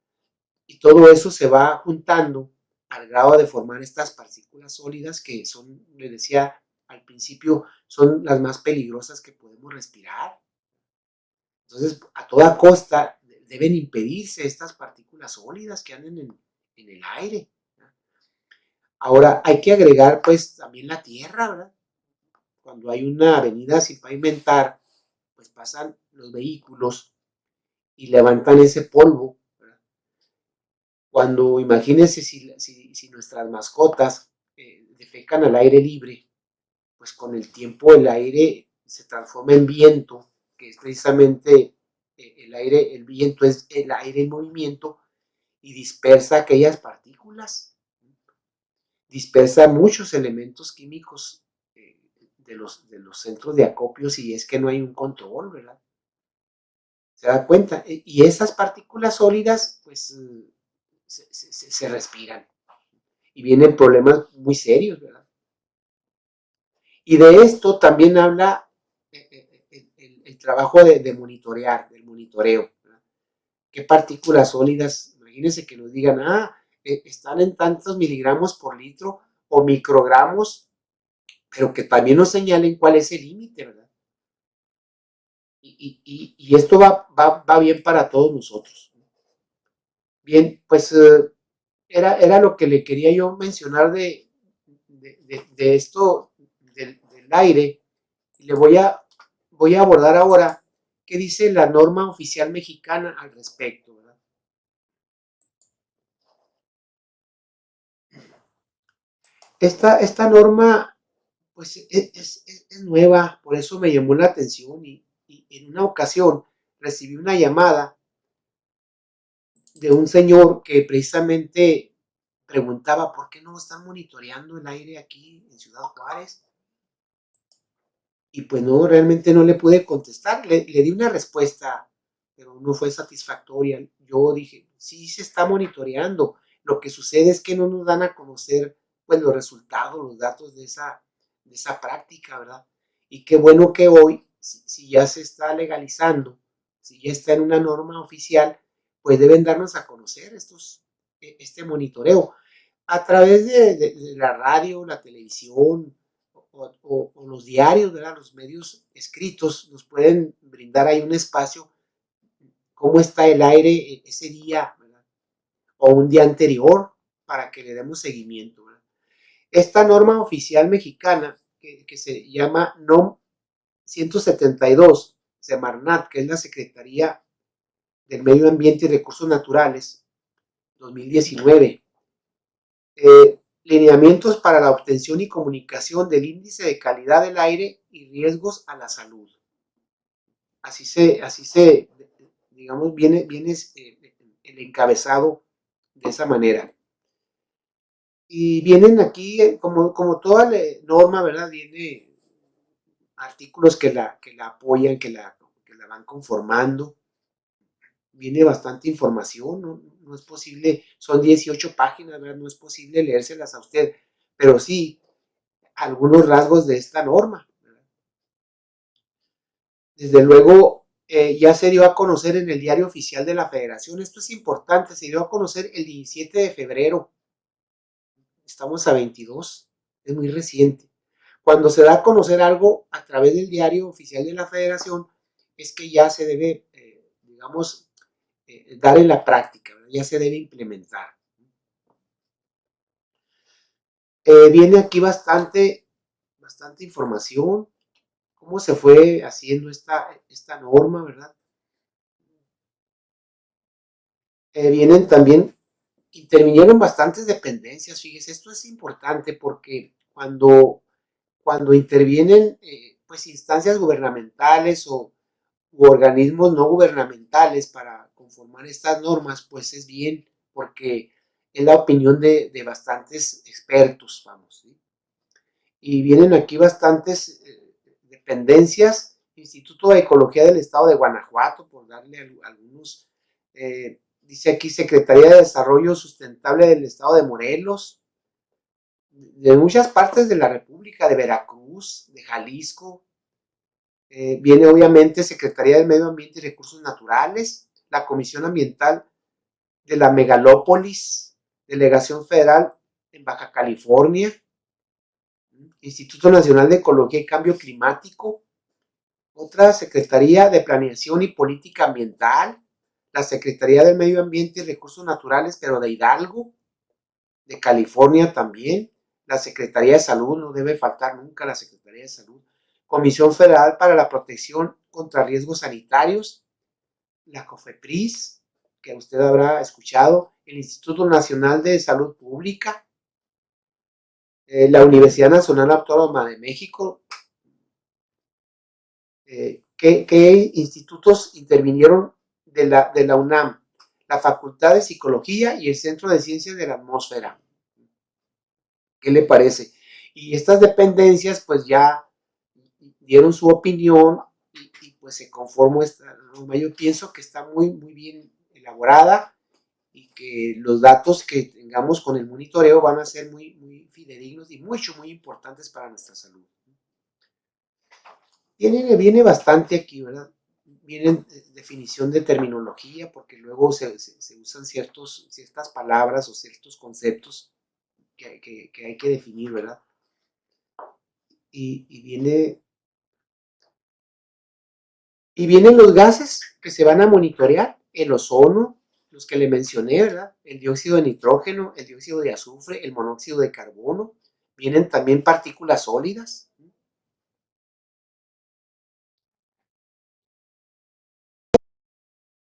Y todo eso se va juntando al grado de formar estas partículas sólidas que son, les decía al principio, son las más peligrosas que podemos respirar. Entonces, a toda costa deben impedirse estas partículas sólidas que andan en el aire. Ahora, hay que agregar pues también la tierra, ¿verdad? Cuando hay una avenida sin pavimentar, pues pasan los vehículos y levantan ese polvo, ¿verdad? Cuando imagínense si nuestras mascotas defecan al aire libre, pues con el tiempo el aire se transforma en viento, que es precisamente el viento es el aire en movimiento y dispersa aquellas partículas, dispersa muchos elementos químicos de los centros de acopio si es que no hay un control, ¿verdad? ¿Se da cuenta? Y esas partículas sólidas, pues, se respiran y vienen problemas muy serios, ¿verdad? Y de esto también habla el trabajo de monitorear, del monitoreo, ¿verdad? ¿Qué partículas sólidas? Imagínense que nos digan, están en tantos miligramos por litro o microgramos, pero que también nos señalen cuál es el límite, ¿verdad? Y esto va bien para todos nosotros. Bien, pues era lo que le quería yo mencionar de esto del aire. Y voy a abordar ahora qué dice la norma oficial mexicana al respecto, ¿verdad? Esta norma, pues, es nueva, por eso me llamó la atención y en una ocasión recibí una llamada de un señor que precisamente preguntaba, ¿por qué no están monitoreando el aire aquí en Ciudad Juárez? Y pues no, realmente no le pude contestar, le di una respuesta, pero no fue satisfactoria. Yo dije, sí se está monitoreando, lo que sucede es que no nos dan a conocer pues los resultados, los datos de esa práctica, ¿verdad? Y qué bueno que hoy, si ya se está legalizando, si ya está en una norma oficial, pues deben darnos a conocer este monitoreo a través de la radio, la televisión o los diarios, ¿verdad? Los medios escritos nos pueden brindar ahí un espacio, cómo está el aire ese día, ¿verdad? O un día anterior para que le demos seguimiento, ¿verdad? Esta norma oficial mexicana que se llama NOM 172, Semarnat, que es la Secretaría del Medio Ambiente y Recursos Naturales, 2019, lineamientos para la obtención y comunicación del índice de calidad del aire y riesgos a la salud. Así se digamos, viene el encabezado de esa manera. Y vienen aquí, como toda norma, ¿verdad? Viene artículos que la apoyan, que la van conformando. Viene bastante información, no es posible, son 18 páginas, ¿verdad? No es posible leérselas a usted, pero sí algunos rasgos de esta norma. Desde luego, ya se dio a conocer en el diario oficial de la Federación, esto es importante, se dio a conocer el 17 de febrero, estamos a 22, es muy reciente. Cuando se da a conocer algo a través del diario oficial de la Federación, es que ya se debe, digamos, dar en la práctica, ¿verdad? Ya se debe implementar. Viene aquí bastante información, cómo se fue haciendo esta norma, ¿verdad? Vienen también, intervinieron bastantes dependencias, fíjese, esto es importante porque cuando intervienen pues instancias gubernamentales u organismos no gubernamentales para conformar estas normas, pues es bien, porque es la opinión de bastantes expertos, vamos, ¿sí? Y vienen aquí bastantes dependencias, Instituto de Ecología del Estado de Guanajuato, por darle algunos, dice aquí Secretaría de Desarrollo Sustentable del Estado de Morelos, de muchas partes de la República, de Veracruz, de Jalisco, viene obviamente Secretaría del Medio Ambiente y Recursos Naturales, la Comisión Ambiental de la Megalópolis, Delegación Federal en Baja California, Instituto Nacional de Ecología y Cambio Climático, otra Secretaría de Planeación y Política Ambiental, la Secretaría del Medio Ambiente y Recursos Naturales, pero de Hidalgo, de California también, la Secretaría de Salud, no debe faltar nunca la Secretaría de Salud, Comisión Federal para la Protección contra Riesgos Sanitarios, la COFEPRIS, que usted habrá escuchado, el Instituto Nacional de Salud Pública, la Universidad Nacional Autónoma de México. ¿Qué institutos intervinieron de la UNAM? La Facultad de Psicología y el Centro de Ciencias de la Atmósfera. ¿Qué le parece? Y estas dependencias pues ya dieron su opinión y pues se conformó esta norma. Yo pienso que está muy bien elaborada y que los datos que tengamos con el monitoreo van a ser muy fidedignos y muy importantes para nuestra salud. Viene bastante aquí, ¿verdad? Viene definición de terminología, porque luego se usan ciertas palabras o ciertos conceptos que hay que definir, ¿verdad? Y vienen los gases que se van a monitorear, el ozono, los que le mencioné, ¿verdad? El dióxido de nitrógeno, el dióxido de azufre, el monóxido de carbono. Vienen también partículas sólidas.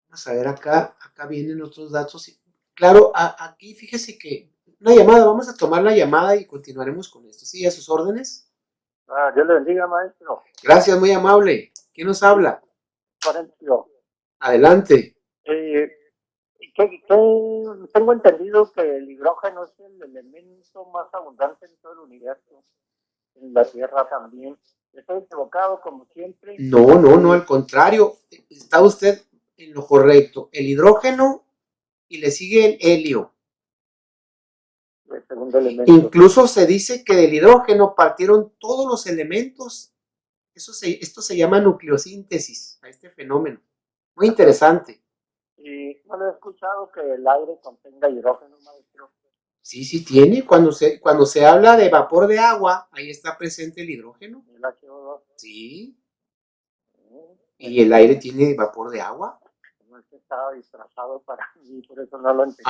Vamos a ver acá vienen otros datos. Claro, aquí fíjese que una llamada, vamos a tomar la llamada y continuaremos con esto. Sí, a sus órdenes. Dios le bendiga, maestro. Gracias, muy amable. ¿Quién nos habla? Florencio. Adelante. Tengo entendido que el hidrógeno es el elemento más abundante en todo el universo, en la Tierra también. Estoy equivocado como siempre. No, al contrario, está usted en lo correcto. El hidrógeno y le sigue el helio. El segundo elemento. Incluso se dice que del hidrógeno partieron todos los elementos. Esto se llama nucleosíntesis, a este fenómeno. Muy interesante. Y no lo he escuchado que el aire contenga hidrógeno, maestro. Sí tiene. Cuando se habla de vapor de agua, ahí está presente el hidrógeno. El H2O. Sí. ¿Y el aire tiene vapor de agua? No es que estaba disfrazado para mí, por eso no lo entendí.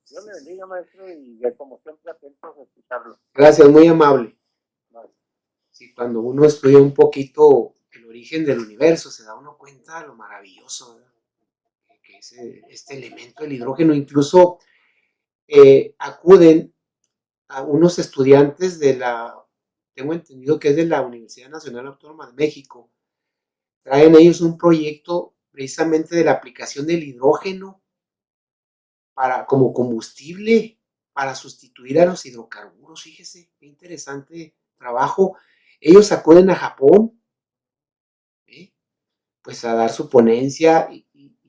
Dios me bendiga, maestro, y como siempre atentos a escucharlo. Gracias, muy amable. Vale. Sí, cuando uno estudia un poquito el origen del universo, se da uno cuenta de lo maravilloso, ¿verdad? Que es este elemento, el hidrógeno. Incluso acuden a unos estudiantes tengo entendido que es de la Universidad Nacional Autónoma de México, traen ellos un proyecto precisamente de la aplicación del hidrógeno como combustible para sustituir a los hidrocarburos. Fíjese, qué interesante trabajo. Ellos acuden a Japón, pues a dar su ponencia y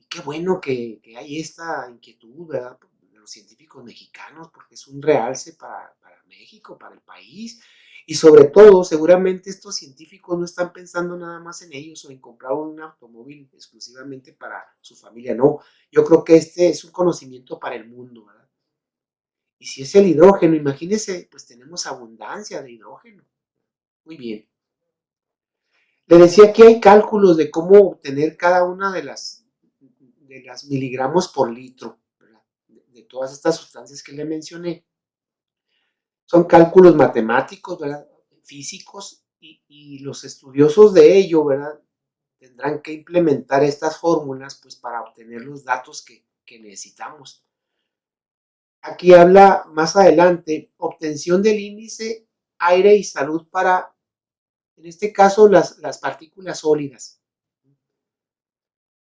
qué bueno que hay esta inquietud, ¿verdad?, de los científicos mexicanos, porque es un realce para México, para el país. Y sobre todo, seguramente estos científicos no están pensando nada más en ellos o en comprar un automóvil exclusivamente para su familia. No, yo creo que este es un conocimiento para el mundo, ¿verdad? Y si es el hidrógeno, imagínense, pues tenemos abundancia de hidrógeno. Muy bien. Le decía que hay cálculos de cómo obtener cada una de las miligramos por litro, ¿verdad?, de todas estas sustancias que le mencioné. Son cálculos matemáticos, ¿verdad?, físicos, y los estudiosos de ello, ¿verdad?, tendrán que implementar estas fórmulas pues para obtener los datos que necesitamos. Aquí habla más adelante, obtención del índice aire y salud para, en este caso, las partículas sólidas.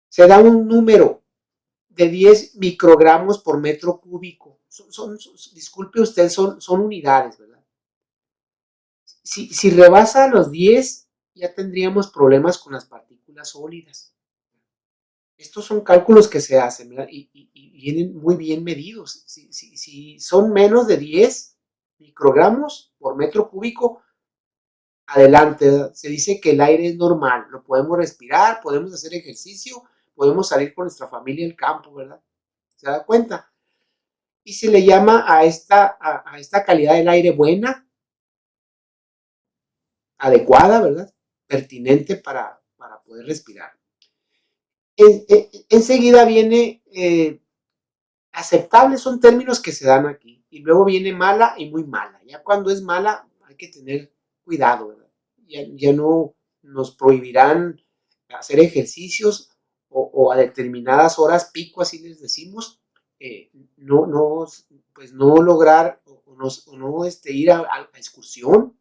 Se da un número de 10 microgramos por metro cúbico. Disculpe usted, son unidades, ¿verdad? Si rebasa los 10, ya tendríamos problemas con las partículas sólidas. Estos son cálculos que se hacen, ¿verdad?, y vienen muy bien medidos. Si son menos de 10 microgramos por metro cúbico, adelante, ¿verdad? Se dice que el aire es normal, lo podemos respirar, podemos hacer ejercicio, podemos salir con nuestra familia al campo, ¿verdad? ¿Se da cuenta? Y se le llama a esta calidad del aire buena, adecuada, ¿verdad?, pertinente para poder respirar. Enseguida viene aceptable, son términos que se dan aquí, y luego viene mala y muy mala. Ya cuando es mala hay que tener cuidado, ¿verdad? Ya no nos prohibirán hacer ejercicios o a determinadas horas pico, así les decimos, pues no lograr o no ir a excursión,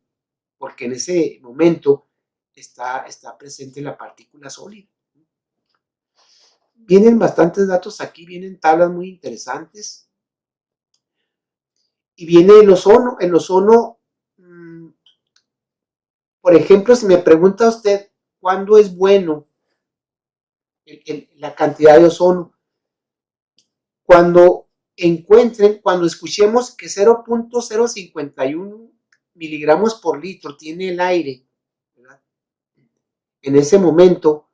porque en ese momento está presente la partícula sólida. Vienen bastantes datos aquí, vienen tablas muy interesantes. Y viene el ozono. El ozono, por ejemplo, si me pregunta usted cuándo es bueno la cantidad de ozono, cuando escuchemos que 0.051 miligramos por litro tiene el aire, ¿verdad?, en ese momento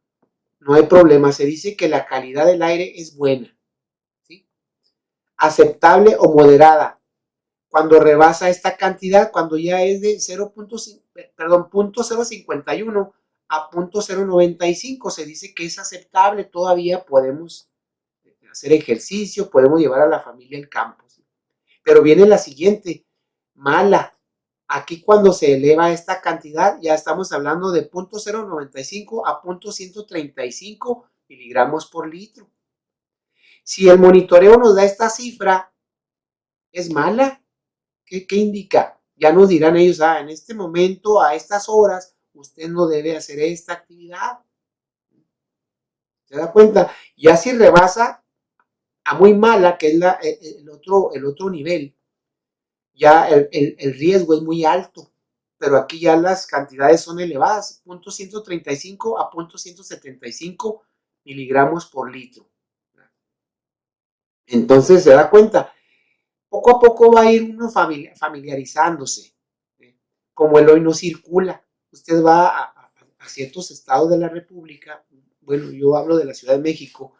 no hay problema, se dice que la calidad del aire es buena, ¿sí?, aceptable o moderada. Cuando rebasa esta cantidad, cuando ya es de 0.051 a 0.095, se dice que es aceptable, todavía podemos hacer ejercicio, podemos llevar a la familia al campo, ¿sí? Pero viene la siguiente, mala. Aquí cuando se eleva esta cantidad, ya estamos hablando de 0.095 a 0.135 miligramos por litro. Si el monitoreo nos da esta cifra, es mala. ¿Qué indica? Ya nos dirán ellos, en este momento, a estas horas, usted no debe hacer esta actividad. ¿Se da cuenta? Ya si rebasa, a muy mala, que es el otro nivel, ya el riesgo es muy alto, pero aquí ya las cantidades son elevadas, 0.135 a 0.175 miligramos por litro. Entonces se da cuenta, poco a poco va a ir uno familiarizándose. Como el hoy no circula, usted va a ciertos estados de la República, bueno, yo hablo de la Ciudad de México,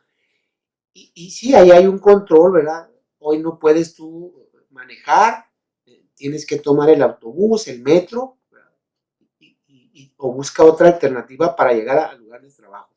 y sí, ahí hay un control, ¿verdad? Hoy no puedes tú manejar, tienes que tomar el autobús, el metro, o busca otra alternativa para llegar al lugar de trabajo.